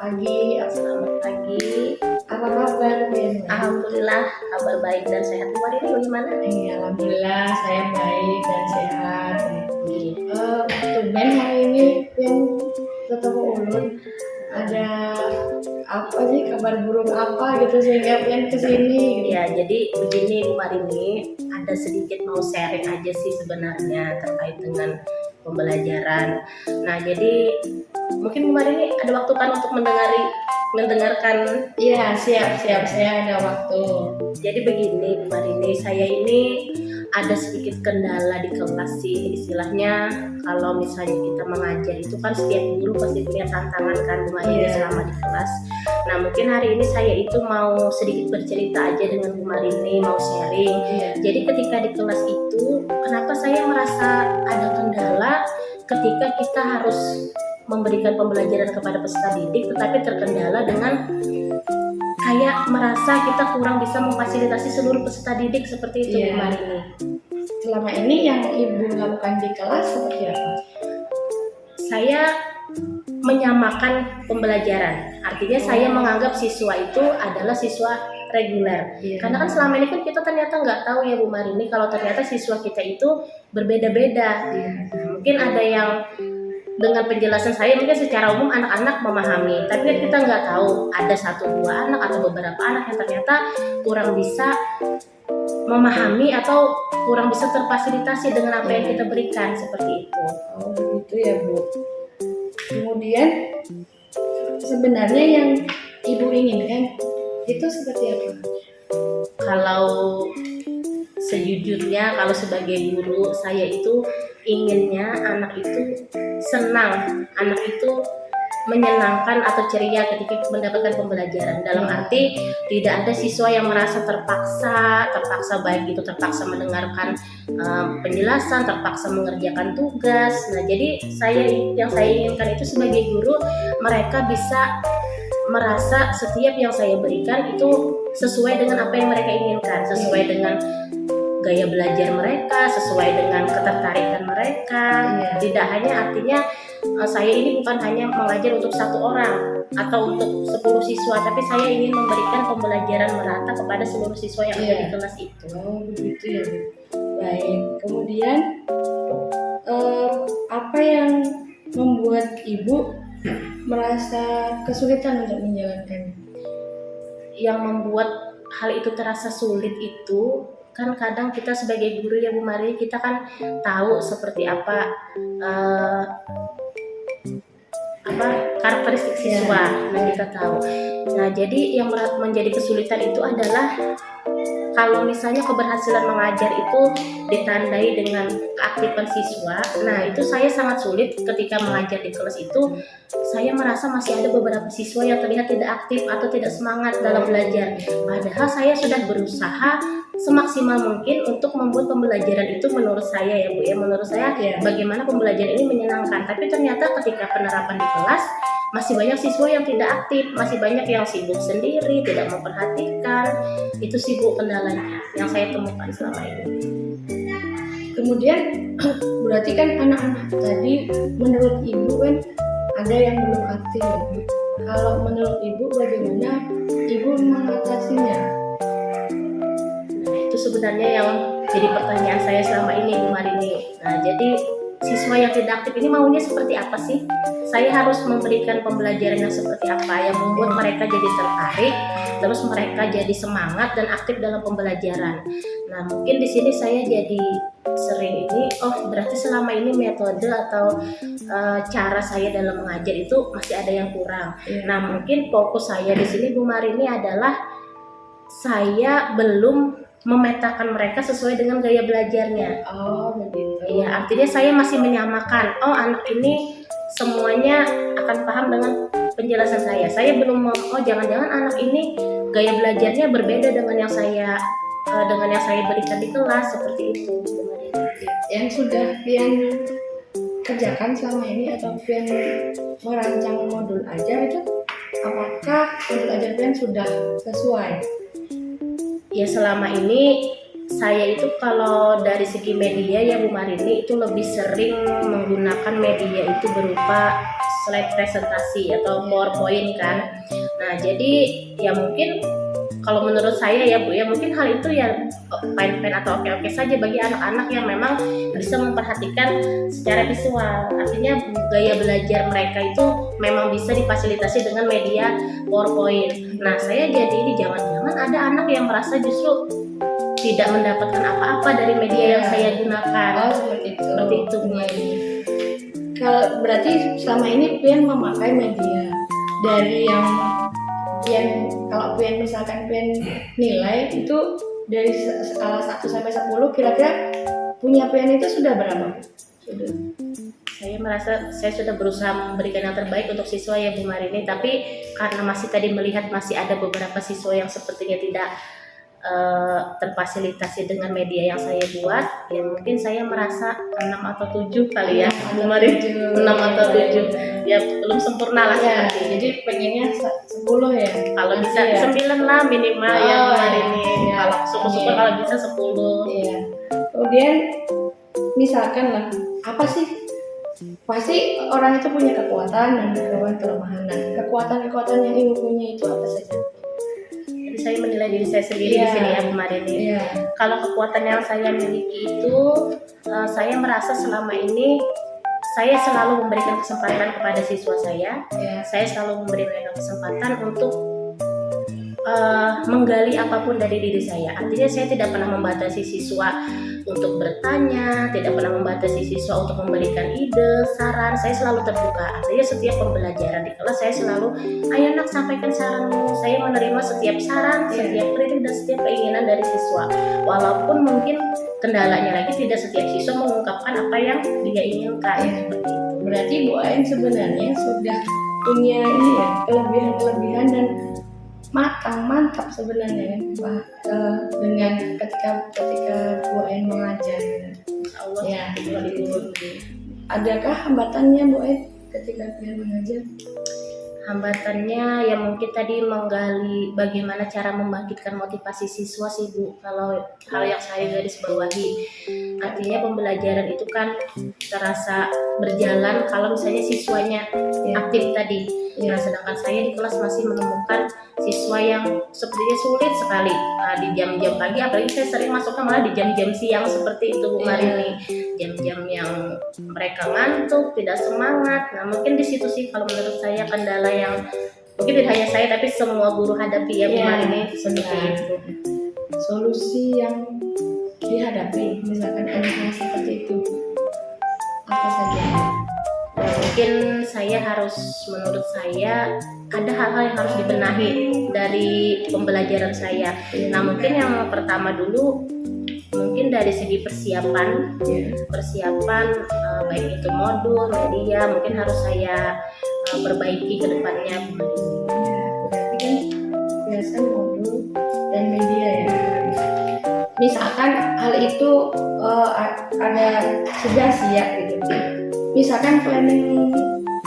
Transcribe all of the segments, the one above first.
pagi. Selamat pagi. Apa kabar, Ben? Alhamdulillah kabar baik dan sehat. Hari ini bagaimana? Alhamdulillah saya baik dan sehat. Iya. Tumben hari ini Ben ke toko ulun. Ada apa sih, kabar burung apa gitu sehingga Ben kesini gitu. Ya, jadi begini Bu Marini, ada sedikit mau sharing aja sih sebenarnya terkait dengan pembelajaran. Nah, jadi mungkin Bu Marini ada waktu kan untuk mendengarkan. Iya, siap saya ada waktu. Jadi begini Bu Marini, saya ini ada sedikit kendala di kelas sih, istilahnya kalau misalnya kita mengajar itu kan setiap guru pasti punya tantangan kan Bu Marini selama di kelas. Nah, mungkin hari ini saya itu mau sedikit bercerita aja dengan Bu Marini, mau sharing. Jadi ketika di kelas itu, kenapa saya merasa ada kendala ketika kita harus memberikan pembelajaran kepada peserta didik, tetapi terkendala dengan kayak merasa kita kurang bisa memfasilitasi seluruh peserta didik seperti itu Bu Marini. Selama ini yang Ibu lakukan di kelas seperti apa? Saya menyamakan pembelajaran, artinya saya menganggap siswa itu adalah siswa reguler. Karena kan selama ini kan kita ternyata nggak tahu ya Bu Marini kalau ternyata siswa kita itu berbeda-beda. Mungkin ada yang dengan penjelasan saya mungkin secara umum anak-anak memahami, tapi kan kita nggak tahu ada 1-2 anak atau beberapa anak yang ternyata kurang bisa memahami atau kurang bisa terfasilitasi dengan apa yang kita berikan seperti itu. Oh begitu ya Bu. Kemudian sebenarnya yang Ibu inginkan itu seperti apa? Kalau sejujurnya, kalau sebagai guru saya itu inginnya anak itu senang, anak itu menyenangkan atau ceria ketika mendapatkan pembelajaran. Dalam arti tidak ada siswa yang merasa terpaksa baik itu terpaksa mendengarkan penjelasan, terpaksa mengerjakan tugas. Nah, jadi yang saya inginkan itu sebagai guru mereka bisa merasa setiap yang saya berikan itu sesuai dengan apa yang mereka inginkan, sesuai dengan gaya belajar mereka, sesuai dengan ketertarikan mereka. Tidak hanya artinya saya ini bukan hanya mengajar untuk 1 orang atau untuk 10 siswa, tapi saya ingin memberikan pembelajaran merata kepada seluruh siswa yang ada di kelas itu. Oh begitu ya Bu. Baik, kemudian apa yang membuat Ibu merasa kesulitan untuk menjalankannya? Yang membuat hal itu terasa sulit itu kan kadang kita sebagai guru ya Bu Marini, kita kan tahu seperti apa karakteristik siswa. Nah, kita tahu. Nah, jadi yang menjadi kesulitan itu adalah kalau misalnya keberhasilan mengajar itu ditandai dengan keaktifan siswa, nah itu saya sangat sulit ketika mengajar di kelas itu. Saya merasa masih ada beberapa siswa yang terlihat tidak aktif atau tidak semangat dalam belajar. Padahal saya sudah berusaha semaksimal mungkin untuk membuat pembelajaran itu menurut saya ya Bu ya, menurut saya bagaimana pembelajaran ini menyenangkan. Tapi ternyata ketika penerapan di kelas masih banyak siswa yang tidak aktif, masih banyak yang sibuk sendiri, tidak memperhatikan. Itu sibuk kendalanya yang saya temukan selama ini. Kemudian berarti kan anak-anak tadi menurut Ibu kan ada yang belum aktif ya Bu. Kalau menurut Ibu bagaimana Ibu mengatasinya? Nah, itu sebenarnya yang jadi pertanyaan saya selama ini Bu Marini. Nah, jadi siswa yang tidak aktif ini maunya seperti apa sih? Saya harus memberikan pembelajaran yang seperti apa yang membuat mereka jadi tertarik, terus mereka jadi semangat dan aktif dalam pembelajaran. Nah, mungkin di sini saya jadi sering ini, berarti selama ini metode atau cara saya dalam mengajar itu masih ada yang kurang. Nah, mungkin fokus saya di sini Bu Marini adalah saya belum memetakan mereka sesuai dengan gaya belajarnya. Oh begitu. Iya, artinya saya masih menyamakan. Anak ini semuanya akan paham dengan penjelasan saya. Saya belum jangan-jangan anak ini gaya belajarnya berbeda dengan yang saya berikan di kelas seperti itu. Yang sudah Pian kerjakan selama ini atau Pian merancang modul ajar itu, apakah modul ajar Pian sudah sesuai? Ya, selama ini saya itu kalau dari segi media ya Bu Marini itu lebih sering menggunakan media itu berupa slide presentasi atau PowerPoint kan. Nah jadi ya mungkin kalau menurut saya ya Bu ya, mungkin hal itu ya fine-fine atau oke-oke saja bagi anak-anak yang memang bisa memperhatikan secara visual. Artinya gaya belajar mereka itu memang bisa difasilitasi dengan media PowerPoint. Nah saya jadi ini jangan-jangan ada anak yang merasa justru tidak mendapatkan apa-apa dari media yang saya gunakan. Oh seperti itu. Seperti itu Bu. Kalau berarti selama ini Pian memakai media dari yang Pian, kalau Pian misalkan Pian nilai itu dari skala 1 sampai 10 kira-kira punya Pian itu sudah berapa? Sudah. Saya merasa saya sudah berusaha memberikan yang terbaik untuk siswa ya Bu Marini, tapi karena masih tadi melihat masih ada beberapa siswa yang sepertinya tidak terfasilitasi dengan media yang saya buat, ya mungkin saya merasa 6 atau 7 kali ya Bu Marini, 6 atau 7 ya belum sempurna lah Ya, seperti ini. jadi pengennya 10 ya. Kalau bisa ya. 9 lah minimal ya Bu Marini. Ya. Kalau syukur-syukur kalau bisa 10. Iya. Kemudian misalkan lah, apa sih? Pasti orang itu punya kekuatan dan kelemahan. Nah, kekuatan-kekuatan yang ibu punya itu apa saja? Jadi saya menilai diri saya sendiri di sini ya Bu Marini. Iya. Kalau kekuatan yang saya miliki itu, saya merasa selama ini saya selalu memberikan kesempatan kepada siswa saya. Iya. Saya selalu memberikan kesempatan untuk menggali apapun dari diri saya. Artinya saya tidak pernah membatasi siswa untuk bertanya, tidak pernah membatasi siswa untuk memberikan ide, saran. Saya selalu terbuka. Artinya setiap pembelajaran di kelas saya selalu, ayo nak sampaikan saranmu. Saya menerima setiap saran, setiap kritik dan setiap keinginan dari siswa. Walaupun mungkin kendalanya lagi tidak setiap siswa mengungkapkan apa yang dia inginkan. Seperti itu. Berarti Bu Ain sebenarnya sudah punya ini ya, kelebihan-kelebihan dan mantap sebenarnya kan dengan ketika Bu Ain mengajar. Allah Ya, itu. Adakah hambatannya Bu Ain ketika dia mengajar? Hambatannya ya mungkin tadi menggali bagaimana cara membangkitkan motivasi siswa sih Bu. Kalau hal yang saya garis bawahi, artinya pembelajaran itu kan terasa berjalan kalau misalnya siswanya aktif tadi. Nah, sedangkan saya di kelas masih menemukan siswa yang sepertinya sulit sekali. Nah, di jam-jam pagi, apalagi saya sering masuknya malah di jam-jam siang seperti itu Bu Marini. Jam-jam yang mereka ngantuk, tidak semangat. Nah, mungkin di situ sih kalau menurut saya kendala yang mungkin tidak hanya saya tapi semua guru hadapi ya Bu Marini, seperti itu. Solusi yang dihadapi misalkan ada hal seperti itu apa saja? Ya, mungkin saya harus, menurut saya ada hal-hal yang harus dibenahi dari pembelajaran saya. Nah, mungkin yang pertama dulu mungkin dari segi persiapan baik itu modul, media, mungkin harus saya perbaiki ke depannya. Berarti kan biasa modul dan media ya. Misalkan hal itu ada sugesti ya gitu. Misalkan planning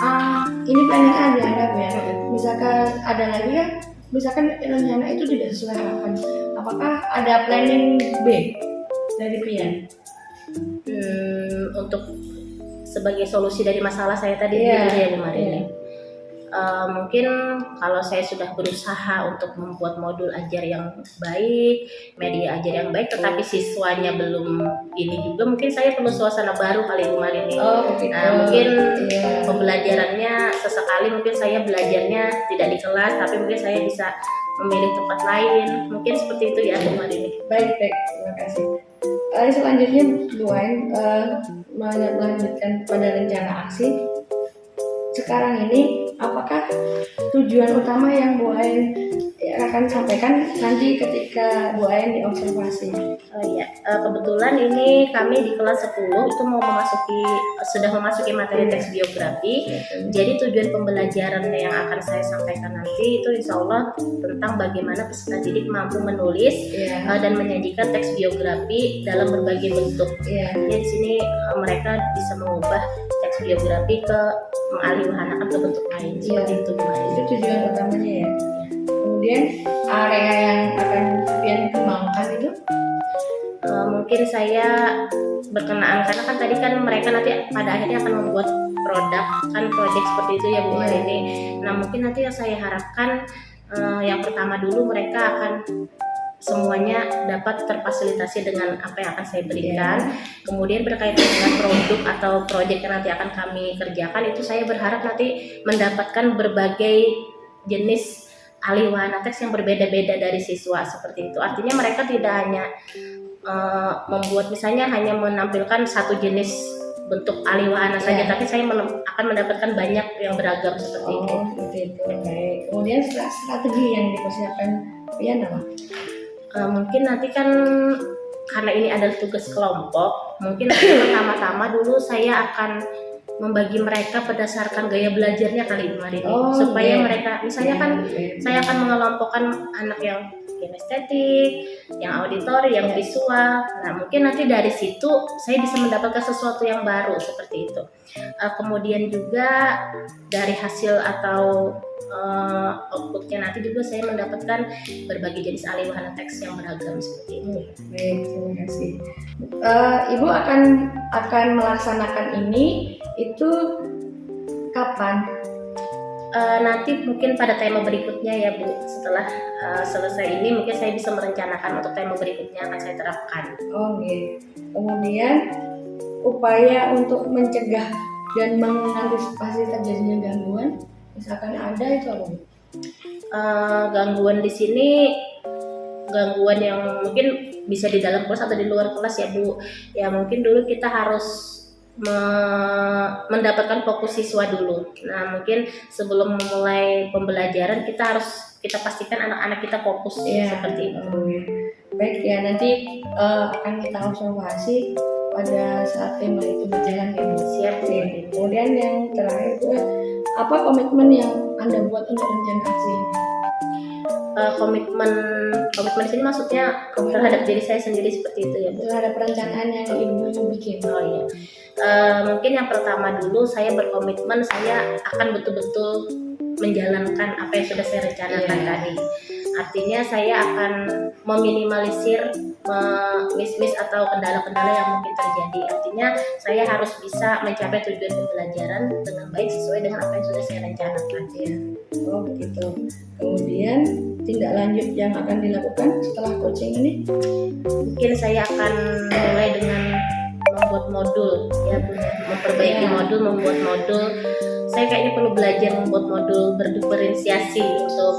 A, ini planning A dianggap ya. Misalkan ada lagi kan, misalkan rencana itu tidak sesuai harapan. Apakah ada planning B dari Pian? Untuk sebagai solusi dari masalah saya tadi Iya. gitu ya Bu Marini. Mungkin kalau saya sudah berusaha untuk membuat modul ajar yang baik, media ajar yang baik, tetapi siswanya belum ini juga, mungkin saya perlu suasana baru kali Bu Marini. Nah, mungkin pembelajarannya sesekali mungkin saya belajarnya tidak di kelas, tapi mungkin saya bisa memilih tempat lain. Mungkin seperti itu ya Bu Marini. Baik, terima kasih. Selanjutnya Bu Ain melanjutkan pada rencana aksi. Sekarang ini apakah tujuan utama yang Bu Ain akan sampaikan nanti ketika Bu Ain diobservasi? Kebetulan ini kami di kelas 10 itu sudah memasuki materi teks biografi. Jadi tujuan pembelajaran yang akan saya sampaikan nanti itu insya Allah tentang bagaimana peserta didik mampu menulis dan menyajikan teks biografi dalam berbagai bentuk. Jadi di sini mereka bisa mengubah teks biografi ke mengalihwahanakan ke bentuk lain. Seperti itu. Itu tujuan utamanya ya. Kemudian area yang akan Pian kembangkan itu? Mungkin saya berkenaan karena kan tadi kan mereka nanti pada akhirnya akan membuat produk kan project seperti itu ya Bu Iya. Marini. Nah mungkin nanti yang saya harapkan yang pertama dulu mereka akan semuanya dapat terfasilitasi dengan apa yang akan saya berikan. Kemudian berkaitan dengan produk atau proyek yang nanti akan kami kerjakan, itu saya berharap nanti mendapatkan berbagai jenis ahli wahana teks yang berbeda-beda dari siswa seperti itu. Artinya mereka tidak hanya membuat misalnya hanya menampilkan satu jenis bentuk ahli wahana saja, tapi saya akan mendapatkan banyak yang beragam seperti itu. Oh, seperti itu. Baik. Kemudian strategi yang dipersiapkan Pian apa? Mungkin nanti kan karena ini adalah tugas kelompok, mungkin pertama-tama dulu saya akan membagi mereka berdasarkan gaya belajarnya kali ini, supaya mereka misalnya kan saya akan mengelompokkan anak yang kinestetik, yang auditori, yang visual. Nah mungkin nanti dari situ saya bisa mendapatkan sesuatu yang baru seperti itu. Kemudian juga dari hasil atau outputnya nanti juga saya mendapatkan berbagai jenis ahli wahana teks yang beragam seperti itu. Baik, terima kasih. Ibu akan melaksanakan ini itu kapan? Nanti mungkin pada tema berikutnya ya Bu. Setelah selesai ini mungkin saya bisa merencanakan untuk tema berikutnya akan saya terapkan. Oh, okay. Kemudian upaya untuk mencegah dan mengantisipasi terjadinya gangguan, misalkan ada itu apa? Gangguan di sini gangguan yang mungkin bisa di dalam kelas atau di luar kelas ya Bu. Ya mungkin dulu kita harus mendapatkan fokus siswa dulu. Nah mungkin sebelum memulai pembelajaran kita pastikan anak-anak kita fokus seperti itu. Baik ya, nanti akan kita observasi pada saat tema itu berjalan ya Bu. Siap Bu. Kemudian yang terakhir Bu, apa komitmen yang Anda buat untuk rencana aksi ini? Komitmen di sini maksudnya terhadap diri saya sendiri seperti itu ya Bu. Terhadap perencanaan yang Ibu bikin. Oh iya. Mungkin yang pertama dulu saya berkomitmen saya akan betul-betul menjalankan apa yang sudah saya rencanakan tadi. Artinya saya akan meminimalisir miss atau kendala-kendala yang mungkin terjadi. Artinya saya harus bisa mencapai tujuan pembelajaran dengan baik sesuai dengan apa yang sudah saya rencanakan. Oh begitu. Kemudian tindak lanjut yang akan dilakukan setelah coaching ini? Mungkin saya akan mulai dengan membuat modul ya Bu, memperbaiki modul, membuat modul. Saya kayaknya perlu belajar membuat modul berdiferensiasi untuk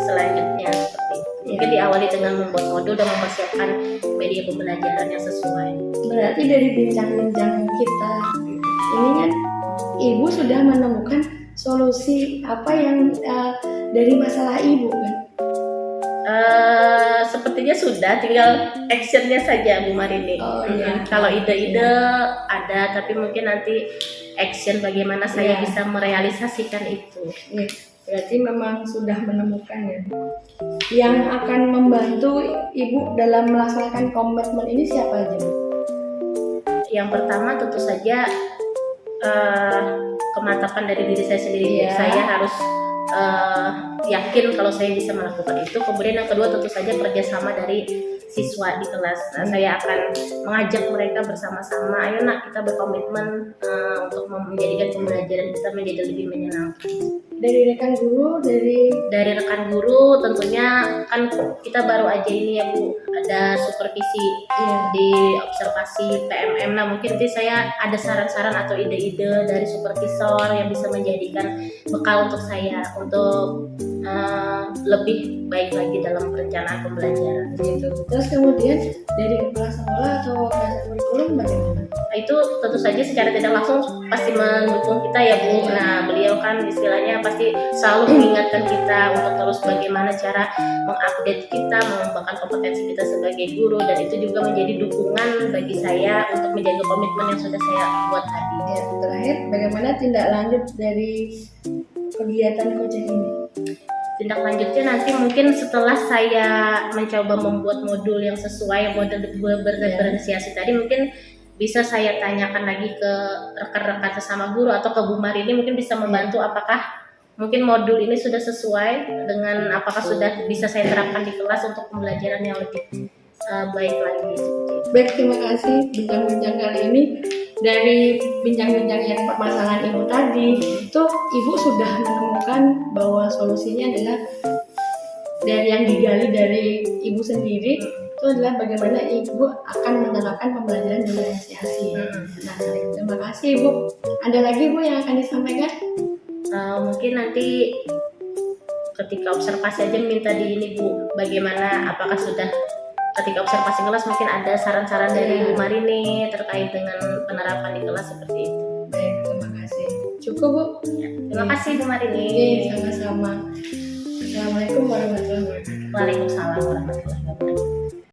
selanjutnya seperti itu. Mungkin diawali dengan membuat modul dan mempersiapkan media pembelajaran yang sesuai. Berarti dari bincang-bincang kita ini kan Ibu sudah menemukan solusi apa yang dari masalah Ibu kan? Sepertinya sudah, tinggal actionnya saja Bu Marini. Kalau ide-ide ada, tapi mungkin nanti action bagaimana saya bisa merealisasikan itu. Berarti memang sudah menemukan ya. Yang akan membantu Ibu dalam melaksanakan komitmen ini siapa aja? Yang pertama tentu saja kemantapan dari diri saya sendiri. Saya harus yakin kalau saya bisa melakukan itu. Kemudian yang kedua tentu saja kerjasama dari siswa di kelas. Nah, saya akan mengajak mereka bersama-sama, ayo nak kita berkomitmen untuk menjadikan pembelajaran kita menjadi lebih menyenangkan. Dari rekan guru, dari rekan guru tentunya kan kita baru aja ini ya Bu, ada supervisi di observasi PMM. Nah mungkin nanti saya ada saran-saran atau ide-ide dari supervisor yang bisa menjadikan bekal untuk saya untuk lebih baik lagi dalam perencanaan pembelajaran gitu. Terus kemudian dari kepala sekolah atau kasat kurikulum bagaimana? Itu tentu saja secara tidak langsung pasti mendukung kita ya Bu. Nah beliau kan istilahnya pasti selalu mengingatkan kita untuk terus bagaimana cara mengupdate kita, mengembangkan kompetensi kita sebagai guru, dan itu juga menjadi dukungan bagi saya untuk menjaga komitmen yang sudah saya buat tadi. Terakhir, bagaimana tindak lanjut dari kegiatan coaching ini? Tindak lanjutnya nanti mungkin setelah saya mencoba membuat modul yang sesuai, modul berdiferensiasi tadi, mungkin bisa saya tanyakan lagi ke rekan-rekan sesama guru atau ke Bu Marini, mungkin bisa membantu apakah mungkin modul ini sudah sesuai dengan apakah sudah bisa saya terapkan di kelas untuk pembelajaran yang lebih baik lagi. Baik, terima kasih bincang-bincang kali ini. Dari bincang-bincang yang permasalahan ibu tadi, itu ibu sudah menemukan bahwa solusinya adalah dari yang digali dari ibu sendiri, itu adalah bagaimana ibu akan menerapkan pembelajaran diferensiasi. Nah, terima kasih ibu. Ada lagi ibu yang akan disampaikan? Mungkin nanti ketika observasi aja minta di ini Bu, bagaimana, apakah sudah ketika observasi kelas mungkin ada saran-saran dari Bu Marini terkait dengan penerapan di kelas seperti itu. Baik, terima kasih. Cukup Bu? Ya, terima kasih Bu Marini. Sama-sama. Assalamualaikum warahmatullahi wabarakatuh. Waalaikumsalam warahmatullahi wabarakatuh.